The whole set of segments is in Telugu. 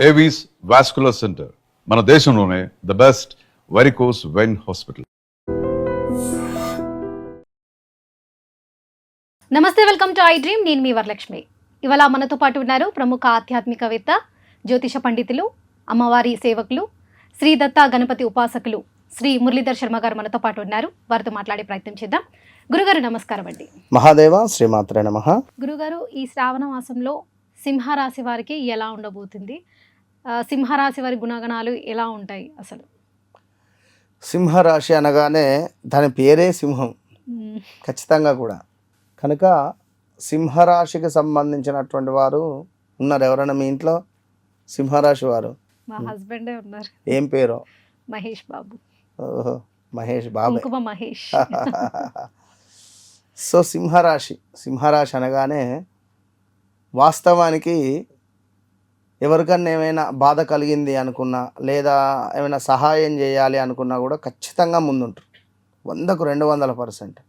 ఏవీస్ వాస్కులర్ సెంటర్ మన దేశంలోనే the best varicose vein hospital. నమస్తే, వెల్కమ్ టు ఐ డ్రీమ్. నేను మీ వరలక్ష్మి. ఇవాళ మనతో పాటు ఉన్నారు ప్రముఖ ఆధ్యాత్మికవేత్త, జ్యోతిష పండితులు, అమ్మవారి సేవకులు, శ్రీ దత్త గణపతి ఉపాసకులు శ్రీ మురళీధర్ శర్మ గారు మనతో పాటు ఉన్నారు. వారితో మాట్లాడే ప్రయత్నం చేద్దాం. గురుగారు నమస్కారం అండి. మహాదేవ శ్రీమాత్రే నమః. గురుగారు, ఈ శ్రావణ మాసంలో సింహరాశి వారికి ఎలా ఉండబోతుంది? సింహరాశి వారి గుణగణాలు ఎలా ఉంటాయి? అసలు సింహరాశి అనగానే దాని పేరే సింహం ఖచ్చితంగా కూడా. కనుక సింహరాశికి సంబంధించినటువంటి వారు ఉన్నారు ఎవరైనా మీ ఇంట్లో? సింహరాశి వారు? మా హస్బెండే ఉన్నారు. ఏం పేరు? మహేష్ బాబు. ఓహో, మహేష్ బాబు. మహేష్. సో సింహరాశి అనగానే వాస్తవానికి ఎవరికన్నా ఏమైనా బాధ కలిగింది అనుకున్నా, లేదా ఏమైనా సహాయం చేయాలి అనుకున్నా కూడా ఖచ్చితంగా ముందుంటారు, 100కు 200%.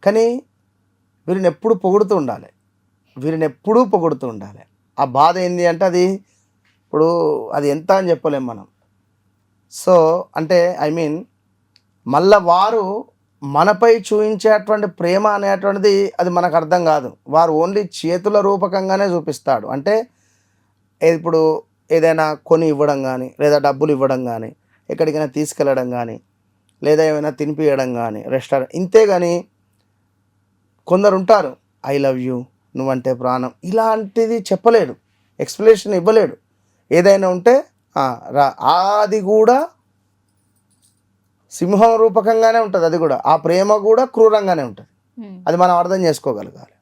కానీ వీరిని ఎప్పుడూ పొగుడుతూ ఉండాలి. ఆ బాధ ఏంది అంటే అది ఇప్పుడు అది ఎంత అని చెప్పలేం మనం. సో అంటే మళ్ళా వారు మనపై చూపించేటువంటి ప్రేమ అనేటువంటిది అది మనకు అర్థం కాదు. వారు ఓన్లీ చేతుల రూపకంగానే చూపిస్తాడు. అంటే ఇప్పుడు ఏదైనా కొని ఇవ్వడం కానీ, లేదా డబ్బులు ఇవ్వడం కానీ, ఎక్కడికైనా తీసుకెళ్ళడం కానీ, లేదా ఏమైనా తినిపియడం కానీ, రెస్టారెంట్, ఇంతే. కానీ కొందరు ఉంటారు, ఐ లవ్ యూ, నువ్వంటే ప్రాణం, ఇలాంటిది చెప్పలేడు, ఎక్స్ప్లెనేషన్ ఇవ్వలేడు. ఏదైనా ఉంటే అది కూడా సింహం రూపకంగానే ఉంటుంది. అది కూడా ఆ ప్రేమ కూడా క్రూరంగానే ఉంటుంది. అది మనం అర్థం చేసుకోగలగాలి.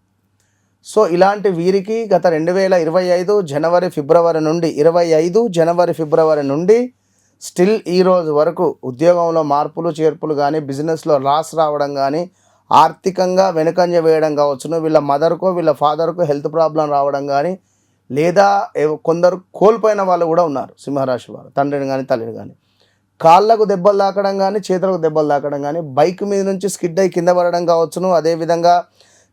సో ఇలాంటి వీరికి గత 2025 జనవరి ఫిబ్రవరి నుండి స్టిల్ ఈ రోజు వరకు ఉద్యోగంలో మార్పులు చేర్పులు కానీ, బిజినెస్లో లాస్ రావడం కానీ, ఆర్థికంగా వెనుకంజ వేయడం కావచ్చును, వీళ్ళ మదర్కో వీళ్ళ ఫాదర్కో హెల్త్ ప్రాబ్లం రావడం కానీ, లేదా కొందరు కోల్పోయిన వాళ్ళు కూడా ఉన్నారు సింహరాశి వారు, తండ్రిని కానీ తల్లిని కానీ. కాళ్ళకు దెబ్బలు తాకడం కానీ, చేతులకు దెబ్బలు తాకడం కానీ, బైక్ మీద నుంచి స్కిడ్ అయి కింద పడడం కావచ్చును, అదేవిధంగా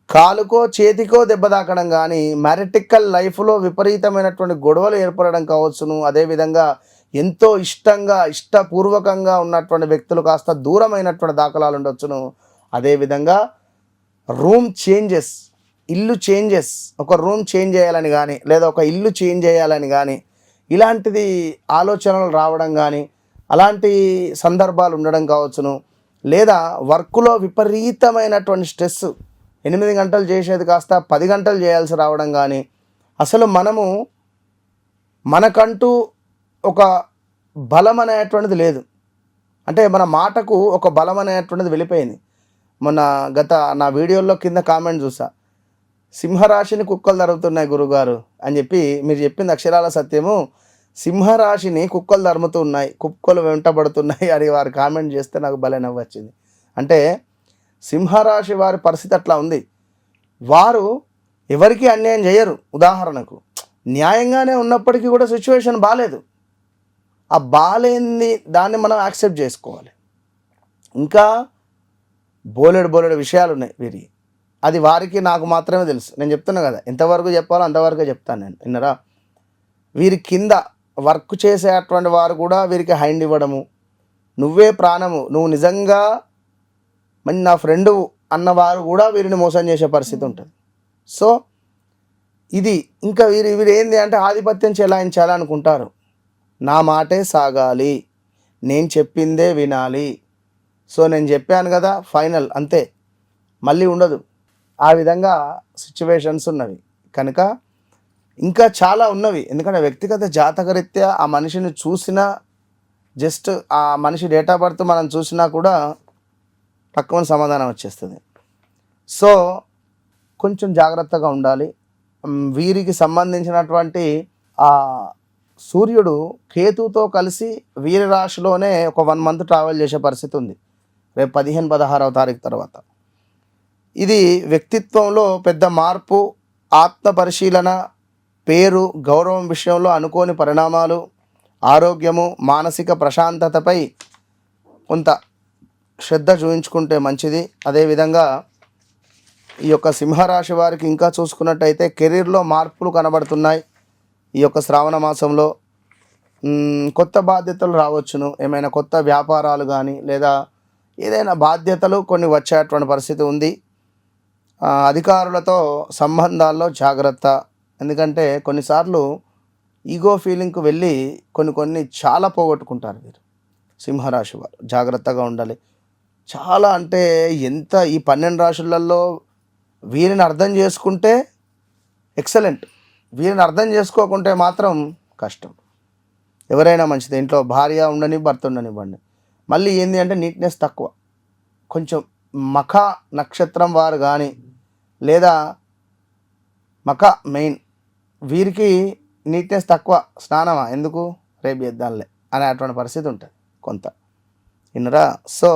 కాలుకో చేతికో దెబ్బ తాకడం కానీ, మ్యారిటికల్ లైఫ్లో విపరీతమైనటువంటి గొడవలు ఏర్పడడం కావచ్చును, అదేవిధంగా ఎంతో ఇష్టపూర్వకంగా ఉన్నటువంటి వ్యక్తులు కాస్త దూరమైనటువంటి దాఖలాలు ఉండొచ్చును. అదేవిధంగా రూమ్ చేంజెస్, ఇల్లు చేంజెస్, ఒక రూమ్ చేంజ్ చేయాలని కానీ, లేదా ఒక ఇల్లు చేంజ్ చేయాలని కానీ, ఇలాంటిది ఆలోచనలు రావడం కానీ, అలాంటి సందర్భాలు ఉండడం కావచ్చును. లేదా వర్క్లో విపరీతమైనటువంటి స్ట్రెస్, 8 గంటలు చేసేది కాస్త 10 గంటలు చేయాల్సి రావడం కానీ, అసలు మనకంటూ ఒక బలం అనేటువంటిది లేదు. అంటే మన మాటకు ఒక బలం అనేటువంటిది వెళ్ళిపోయింది. మొన్న నా వీడియోల్లో కింద కామెంట్ చూసా, సింహరాశిని కుక్కలు తరుగుతున్నాయి గురుగారు అని చెప్పి. మీరు చెప్పింది అక్షరాల సత్యము. సింహరాశిని కుక్కలు తరుముతూ ఉన్నాయి, కుక్కలు వెంటబడుతున్నాయి అని వారు కామెంట్ చేస్తే నాకు భలే నవ్వు వచ్చింది. అంటే సింహరాశి వారి పరిస్థితి అట్లా ఉంది. వారు ఎవరికి అన్యాయం చేయరు. ఉదాహరణకు న్యాయంగానే ఉన్నప్పటికీ కూడా సిచ్యువేషన్ బాగాలేదు. ఆ బాగాలేని దాన్ని మనం యాక్సెప్ట్ చేసుకోవాలి. ఇంకా బోలెడు విషయాలు ఉన్నాయి వీరి. అది వారికి నాకు మాత్రమే తెలుసు. నేను చెప్తున్నా కదా, ఎంతవరకు చెప్పాలో అంతవరకే చెప్తాను నేను. విన్నరా? వీరి కింద వర్క్ చేసేటువంటి వారు కూడా వీరికి హ్యాండ్ ఇవ్వడము, నువ్వే ప్రాణము, నువ్వు నిజంగా నా ఫ్రెండు అన్నవారు కూడా వీరిని మోసం చేసే పరిస్థితి ఉంటుంది. సో ఇది ఇంకా వీరు ఏంది అంటే ఆధిపత్యం చెలాయించాలనుకుంటారు. నా మాటే సాగాలి, నేను చెప్పిందే వినాలి. సో నేను చెప్పాను కదా ఫైనల్, అంతే, మళ్ళీ ఉండదు. ఆ విధంగా సిచ్యువేషన్స్ ఉన్నవి. కనుక ఇంకా చాలా ఉన్నవి. ఎందుకంటే వ్యక్తిగత జాతకరీత్యా ఆ మనిషిని చూసినా, జస్ట్ ఆ మనిషి డేట్ ఆఫ్ బర్త్ మనం చూసినా కూడా తక్కువ సమాధానం వచ్చేస్తుంది. సో కొంచెం జాగ్రత్తగా ఉండాలి. వీరికి సంబంధించినటువంటి ఆ సూర్యుడు కేతుతో కలిసి వీరి రాశిలోనే ఒక 1 మంత్ ట్రావెల్ చేసే పరిస్థితి ఉంది, రేపు 15-16వ తారీఖు తర్వాత. ఇది వ్యక్తిత్వంలో పెద్ద మార్పు, ఆత్మ పరిశీలన, పేరు గౌరవం విషయంలో అనుకోని పరిణామాలు, ఆరోగ్యము, మానసిక ప్రశాంతతపై కొంత శ్రద్ధ చూపించుకుంటే మంచిది. అదేవిధంగా ఈ యొక్క సింహరాశి వారికి ఇంకా చూసుకున్నట్టయితే కెరీర్లో మార్పులు కనబడుతున్నాయి. ఈ యొక్క శ్రావణ మాసంలో కొత్త బాధ్యతలు రావచ్చును, ఏమైనా కొత్త వ్యాపారాలు కానీ లేదా ఏదైనా బాధ్యతలు కొన్ని వచ్చేటువంటి పరిస్థితి ఉంది. అధికారులతో సంబంధాల్లో జాగ్రత్త, ఎందుకంటే కొన్నిసార్లు ఈగో ఫీలింగ్కు వెళ్ళి కొన్ని చాలా పోగొట్టుకుంటారు వీరు. సింహరాశి వారు జాగ్రత్తగా ఉండాలి. చాలా అంటే ఎంత ఈ 12 రాశులలో వీరిని అర్థం చేసుకుంటే ఎక్సలెంట్, వీరిని అర్థం చేసుకోకుంటే మాత్రం కష్టం. ఎవరైనా మంచిది, ఇంట్లో భార్య ఉండని భర్త ఉండనివ్వండి. మళ్ళీ ఏంది అంటే నీట్నెస్ తక్కువ. కొంచెం మఖ నక్షత్రం వారు కానీ లేదా మఖ మెయిన్ వీరికి నీట్నెస్ తక్కువ. స్నానమా ఎందుకు, రేపు చేద్దాంలే అనేటువంటి పరిస్థితి ఉంటుంది కొంత, విన్నరా. సో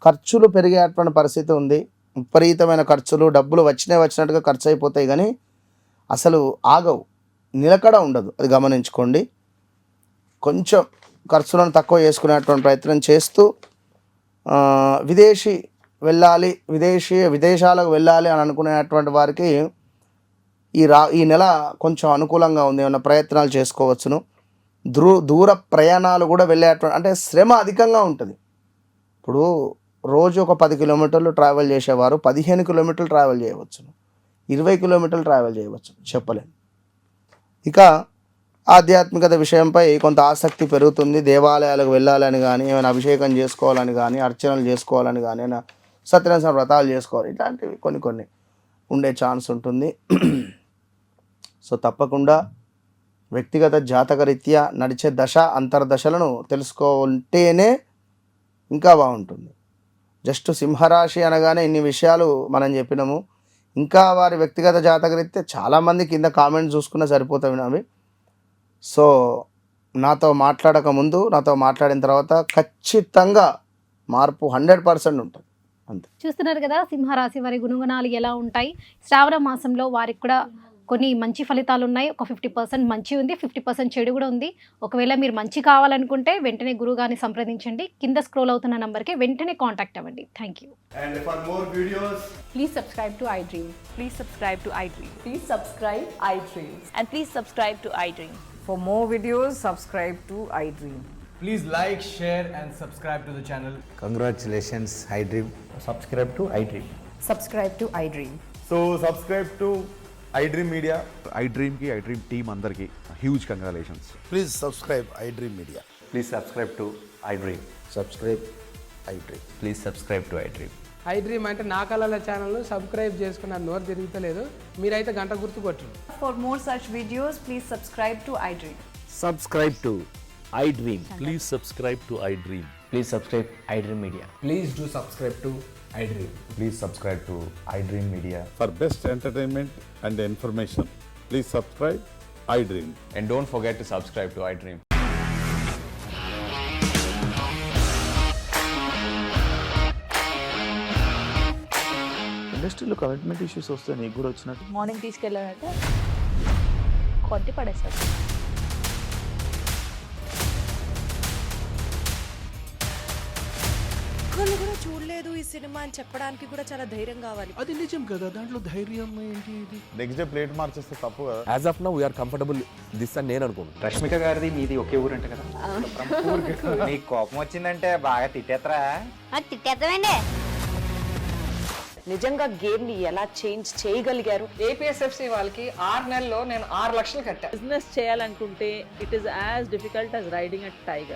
ఖర్చులు పెరిగేటువంటి పరిస్థితి ఉంది. విపరీతమైన ఖర్చులు, డబ్బులు వచ్చినట్టుగా ఖర్చు అయిపోతాయి కానీ అసలు ఆగవు, నిలకడ ఉండదు. అది గమనించుకోండి. కొంచెం ఖర్చులను తక్కువ చేసుకునేటువంటి ప్రయత్నం చేస్తూ విదేశాలకు వెళ్ళాలి అని అనుకునేటువంటి వారికి ఈ నెల కొంచెం అనుకూలంగా ఉంది. ఏమైనా ప్రయత్నాలు చేసుకోవచ్చును. దూర ప్రయాణాలు కూడా వెళ్ళేటువంటి, అంటే శ్రమ అధికంగా ఉంటుంది. ఇప్పుడు రోజు ఒక 10 కిలోమీటర్లు ట్రావెల్ చేసేవారు 15 కిలోమీటర్లు ట్రావెల్ చేయవచ్చును, 20 కిలోమీటర్లు ట్రావెల్ చేయవచ్చు, చెప్పలేను. ఇక ఆధ్యాత్మికత విషయంపై కొంత ఆసక్తి పెరుగుతుంది. దేవాలయాలకు వెళ్ళాలని కానీ, ఏమైనా అభిషేకం చేసుకోవాలని కానీ, అర్చనలు చేసుకోవాలని కానీ, ఏమైనా సత్యనారాయణ వ్రతాలు చేసుకోవాలి, ఇట్లాంటివి కొన్ని ఉండే ఛాన్స్ ఉంటుంది. సో తప్పకుండా వ్యక్తిగత జాతకరీత్యా నడిచే దశ అంతర్దశలను తెలుసుకుంటేనే ఇంకా బాగుంటుంది. జస్ట్ సింహరాశి అనగానే ఇన్ని విషయాలు మనం చెప్పినాము. ఇంకా వారి వ్యక్తిగత జాతకరీత్యా చాలామంది కింద కామెంట్స్ చూసుకున్నా సరిపోతాయి అవి. సో నాతో మాట్లాడక ముందు, నాతో మాట్లాడిన తర్వాత ఖచ్చితంగా మార్పు 100% ఉంటుంది. అంతే. చూస్తున్నారు కదా సింహరాశి వారి గుణగణాలు ఎలా ఉంటాయి. శ్రావణ మాసంలో వారికి కూడా కొన్ని మంచి ఫలితాలు ఉన్నాయి. ఒక 50% మంచి ఉంది, 50% చెడు కూడా ఉంది. ఒకవేళ మీరు మంచి కావాలనుకుంటే వెంటనే గురుగారిని సంప్రదించండి. కింద స్క్రోల్ అవుతున్న నంబర్కి వెంటనే కాంటాక్ట్ అవ్వండి. Thank you. And for more videos, Please subscribe to iDream. Please subscribe to iDream. Please subscribe iDream. And please subscribe to iDream. For more videos, subscribe to iDream. please like, share and subscribe to the channel. Congratulations, iDream. Subscribe to iDream. Subscribe to iDream. So subscribe to iDream Media. iDream team అందరికి huge congratulations. Please subscribe iDream Media. Please subscribe to iDream. Subscribe iDream. Please subscribe to iDream. iDream అంటే నా కళల ఛానల్ సబ్స్క్రైబ్ చేసుకున్న నోరు తిరుగుతలేదు. మీరైతే గంట గుర్తు కొట్టండి. For more such videos, please subscribe to iDream. Subscribe to iDream. Please subscribe to iDream. Please subscribe iDream Media. Please do subscribe to iDream. Please subscribe to iDream Media. For best entertainment and information, please subscribe iDream. And don't forget to subscribe to iDream. ఇండస్ట్రీలో కమిట్మెంట్ ఇష్యూస్ వస్తే నీకు కూడా వచ్చినట్టు మార్నింగ్ తీసుకెళ్ళాలంటే కొట్టి పడేస్తారు. ఒక్కళ్ళు కూడా చూడలేదు ఈ సినిమా అని చెప్పడానికి కూడా చాలా ధైర్యం కావాలి. అది నిజం కదా, దాంట్లో ధైర్యం ఏంటి? ఇది నెక్స్ట్ డే ప్లేట్ మార్చేస్తే తప్పు కదా. As of now we're comfortable this అని నేను అనుకుంటున్నాను. రష్మిక గారిది మీది ఒకే ఊరంట కదా. నీకు కోపం వచ్చిందంటే బాగా తిట్టేత్తరా? తిట్టేద్దామండి. నిజంగా గేమ్ ని ఎలా చేంజ్ చేయగలిగారు? ఏపీఎస్ఎఫ్సి వాళ్ళకి 6 నెలల్లో నేను 6 లక్షలు కట్టా. బిజినెస్ చేయాలనుకుంటే it is as difficult as riding a tiger.